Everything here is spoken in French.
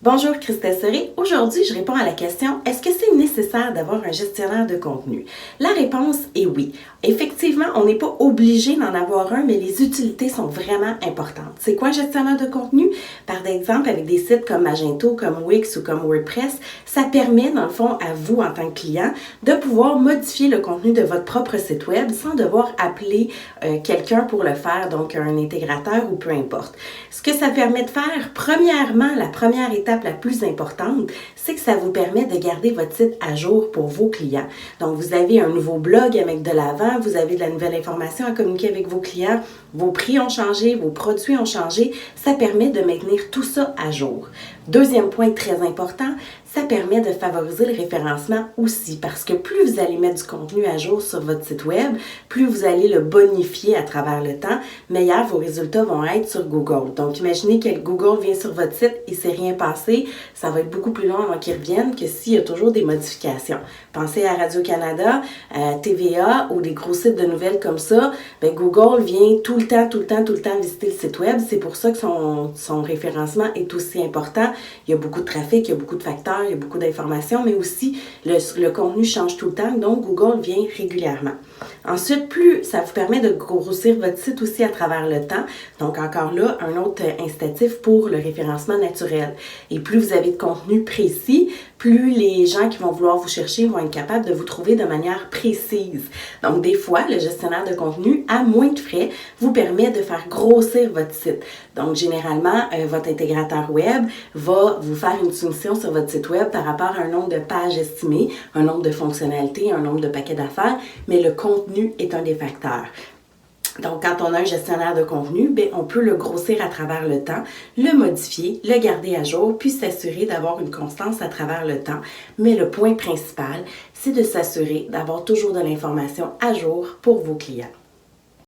Bonjour, Christelle Serré. Aujourd'hui, je réponds à la question, est-ce que c'est nécessaire d'avoir un gestionnaire de contenu? La réponse est oui. Effectivement, on n'est pas obligé d'en avoir un, mais les utilités sont vraiment importantes. C'est quoi un gestionnaire de contenu? Par exemple, avec des sites comme Magento, comme Wix ou comme WordPress, ça permet, dans le fond, à vous, en tant que client, de pouvoir modifier le contenu de votre propre site web sans devoir appeler quelqu'un pour le faire, donc un intégrateur ou peu importe. Ce que ça permet de faire, premièrement, la première étape la plus importante, c'est que ça vous permet de garder votre site à jour pour vos clients. Donc, vous avez un nouveau blog à mettre de l'avant, vous avez de la nouvelle information à communiquer avec vos clients, vos prix ont changé, vos produits ont changé, ça permet de maintenir tout ça à jour. Deuxième point très important, ça permet de favoriser le référencement aussi parce que plus vous allez mettre du contenu à jour sur votre site web, plus vous allez le bonifier à travers le temps, meilleurs vos résultats vont être sur Google. Donc, imaginez que Google vient sur votre site, il ne s'est rien passé, ça va être beaucoup plus long avant qu'il revienne que s'il y a toujours des modifications. Pensez à Radio-Canada, TVA ou des gros sites de nouvelles comme ça, bien, Google vient tout le temps visiter le site web. C'est pour ça que son référencement est aussi important. Il y a beaucoup de trafic, il y a beaucoup de facteurs, il y a beaucoup d'informations, mais aussi le contenu change tout le temps, donc Google vient régulièrement. Ensuite, plus ça vous permet de grossir votre site aussi à travers le temps, donc encore là, un autre incitatif pour le référencement naturel. Et plus vous avez de contenu précis, plus les gens qui vont vouloir vous chercher vont être capables de vous trouver de manière précise. Donc, des fois, le gestionnaire de contenu, à moins de frais, vous permet de faire grossir votre site. Donc, généralement, votre intégrateur web va vous faire une soumission sur votre site web par rapport à un nombre de pages estimées, un nombre de fonctionnalités, un nombre de paquets d'affaires, mais le contenu est un des facteurs. Donc, quand on a un gestionnaire de contenu, bien, on peut le grossir à travers le temps, le modifier, le garder à jour, puis s'assurer d'avoir une constance à travers le temps. Mais le point principal, c'est de s'assurer d'avoir toujours de l'information à jour pour vos clients.